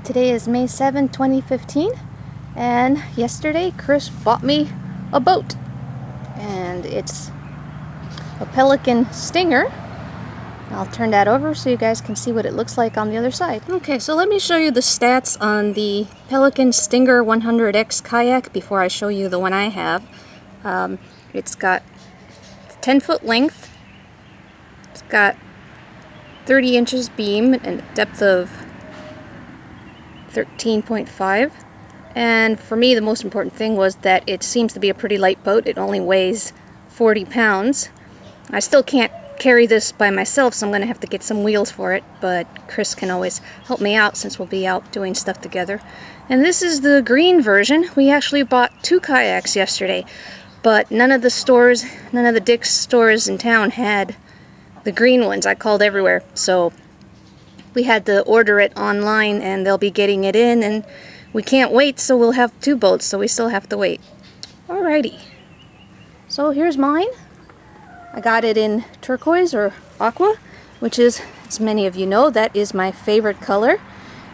Today is May 7, 2015, and yesterday Chris bought me a boat, and it's a Pelican Stinger. I'll turn that over so you guys can see what it looks like on the other side. Okay, so let me show you the stats on the Pelican Stinger 100X kayak before I show you the one I have. It's got 10-foot length, it's got 30 inches beam and depth of 13.5, and for me the most important thing was that it seems to be a pretty light boat. It only weighs 40 pounds. I still can't carry this by myself, so I'm going to have to get some wheels for it, but Chris can always help me out since we'll be out doing stuff together. And this is the green version. We actually bought 2 kayaks yesterday, but none of the Dick's stores in town had the green ones. I called everywhere, so we had to order it online, and they'll be getting it in, and we can't wait, so we'll have 2 boats, so we still have to wait. Alrighty, so here's mine. I got it in turquoise or aqua, which is, as many of you know, that is my favorite color.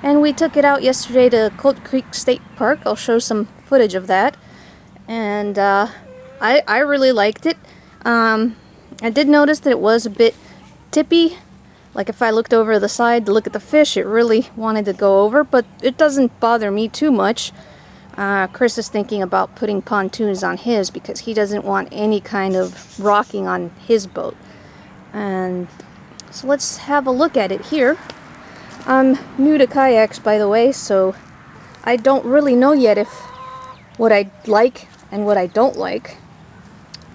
And we took it out yesterday to Colt Creek State Park. I'll show some footage of that. And I really liked it. I did notice that it was a bit tippy. Like if I looked over the side to look at the fish, it really wanted to go over, but it doesn't bother me too much. Chris is thinking about putting pontoons on his because he doesn't want any kind of rocking on his boat. And so let's have a look at it here. I'm new to kayaks, by the way, so I don't really know yet what I like and what I don't like.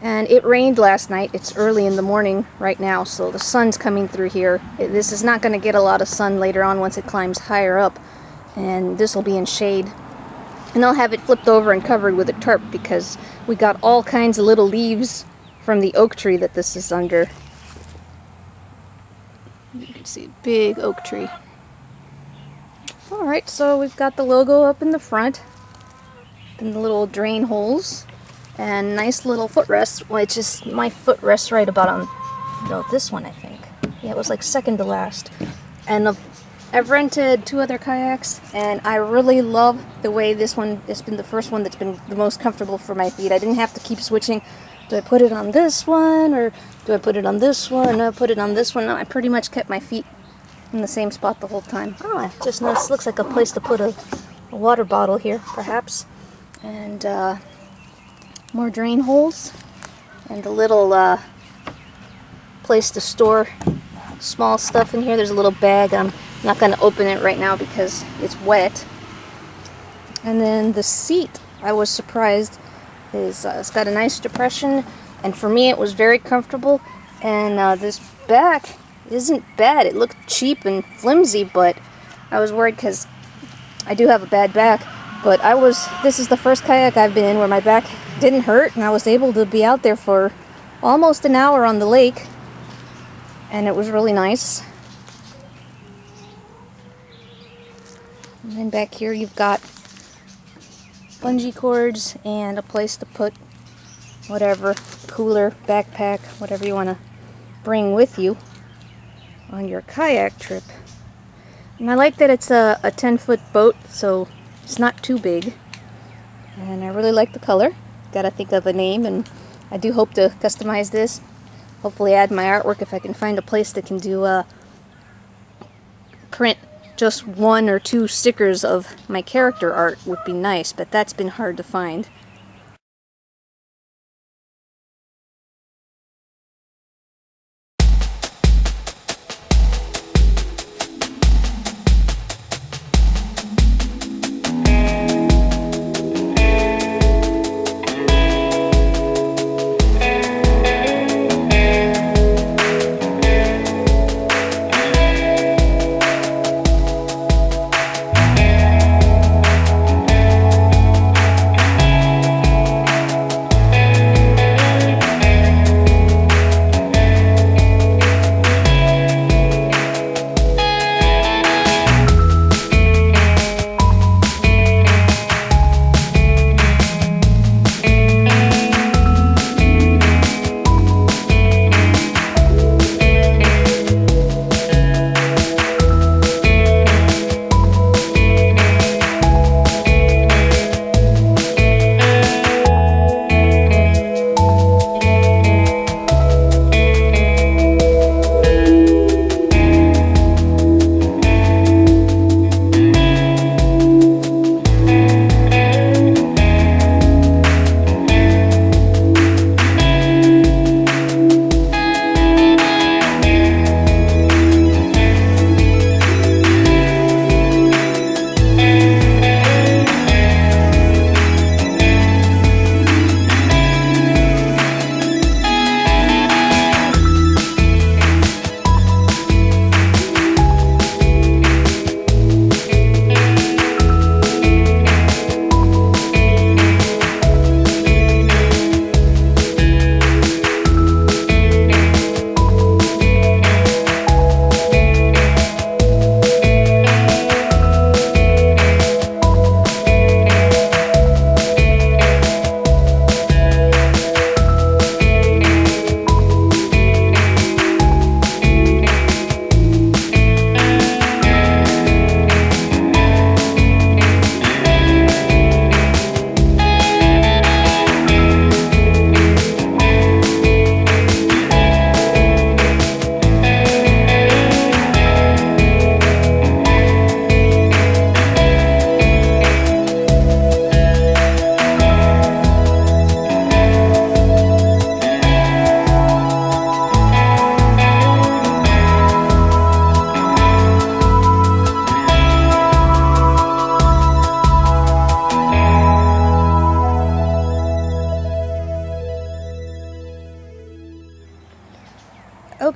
And it rained last night. It's early in the morning right now, so the sun's coming through here. This is not going to get a lot of sun later on once it climbs higher up, and this will be in shade. And I'll have it flipped over and covered with a tarp because we got all kinds of little leaves from the oak tree that this is under. You can see a big oak tree. Alright, so we've got the logo up in the front, and the little drain holes, and nice little footrest, which is my footrest right about on this one, I think. Yeah, it was like second to last. And I've rented 2 other kayaks, and I really love the way this one has been the first one that's been the most comfortable for my feet. I didn't have to keep switching. Do I put it on this one, or do I put it on this one? No, I put it on this one. No, I pretty much kept my feet in the same spot the whole time. Oh, I just noticed, looks like a place to put a water bottle here, perhaps. And more drain holes, and a little place to store small stuff in here. There's a little bag. I'm not going to open it right now because it's wet. And then the seat, I was surprised, is it's got a nice depression, and for me it was very comfortable. And this back isn't bad. It looked cheap and flimsy, but I was worried because I do have a bad back. But this is the first kayak I've been in where my back didn't hurt, and I was able to be out there for almost an hour on the lake, and it was really nice. And then back here you've got bungee cords and a place to put whatever, cooler, backpack, whatever you want to bring with you on your kayak trip. And I like that it's a 10-foot boat, so it's not too big. And I really like the color. Gotta think of a name, and I do hope to customize this. Hopefully add my artwork if I can find a place that can do print just 1 or 2 stickers of my character art would be nice, but that's been hard to find.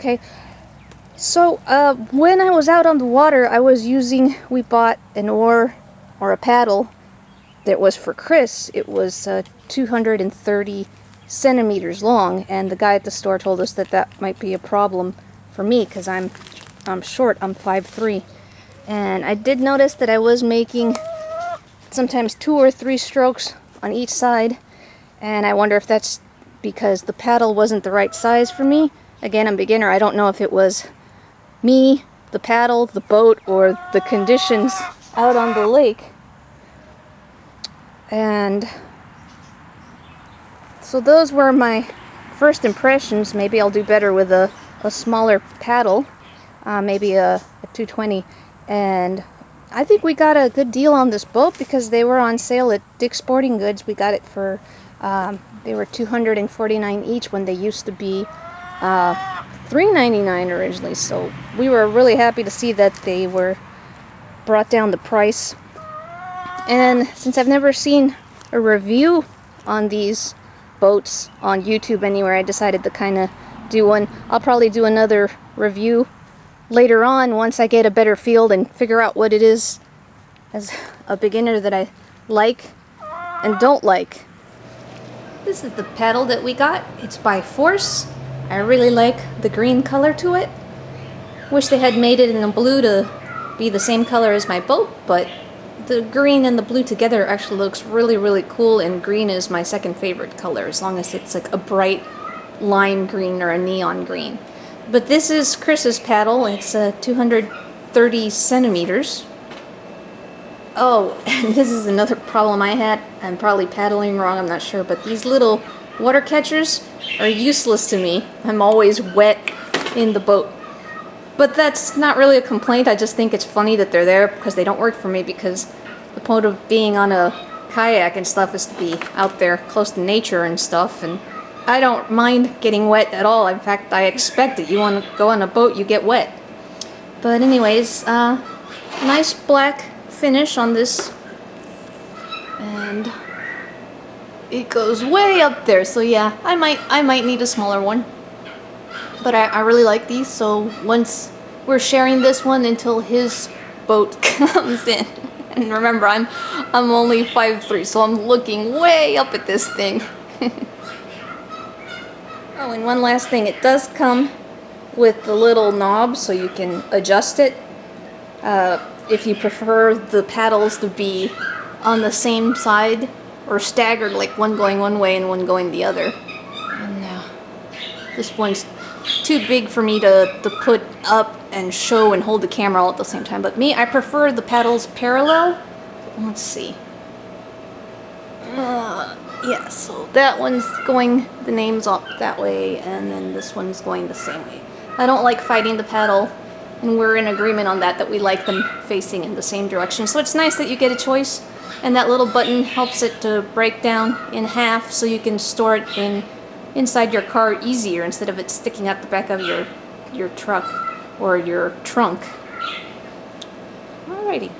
Okay. So, when I was out on the water, we bought an oar or a paddle that was for Chris. It was 230 centimeters long, and the guy at the store told us that that might be a problem for me because I'm short. I'm 5'3", and I did notice that I was making sometimes 2 or 3 strokes on each side, and I wonder if that's because the paddle wasn't the right size for me. Again, I'm a beginner. I don't know if it was me, the paddle, the boat, or the conditions out on the lake. And so those were my first impressions. Maybe I'll do better with a smaller paddle, maybe a 220. And I think we got a good deal on this boat because they were on sale at Dick's Sporting Goods. We got it for, they were $249 each when they used to be $399 originally. So we were really happy to see that they were brought down the price. And since I've never seen a review on these boats on YouTube anywhere, I decided to kind of do one. I'll probably do another review later on once I get a better feel and figure out what it is as a beginner that I like and don't like. This is the paddle that we got. It's by Force. I really like the green color to it. Wish they had made it in a blue to be the same color as my boat, but the green and the blue together actually looks really, really cool, and green is my second favorite color, as long as it's like a bright lime green or a neon green. But this is Chris's paddle. It's 230 centimeters. Oh, and this is another problem I had. I'm probably paddling wrong, I'm not sure, but these little water catchers are useless to me. I'm always wet in the boat. But that's not really a complaint. I just think it's funny that they're there because they don't work for me, because the point of being on a kayak and stuff is to be out there close to nature and stuff, and I don't mind getting wet at all. In fact, I expect it. You want to go on a boat, you get wet. But anyways, nice black finish on this, and it goes way up there, so yeah, I might need a smaller one. But I really like these, so once we're sharing this one until his boat comes in. And remember, I'm only 5'3", so I'm looking way up at this thing. Oh, and one last thing, it does come with the little knob so you can adjust it. If you prefer the paddles to be on the same side or staggered, like one going one way and one going the other. And this one's too big for me to put up and show and hold the camera all at the same time. But me, I prefer the paddles parallel. Let's see. Yeah, so that one's going, the name's up that way, and then this one's going the same way. I don't like fighting the paddle, and we're in agreement on that we like them facing in the same direction. So it's nice that you get a choice, and that little button helps it to break down in half so you can store it inside your car easier instead of it sticking out the back of your truck or your trunk. Alrighty.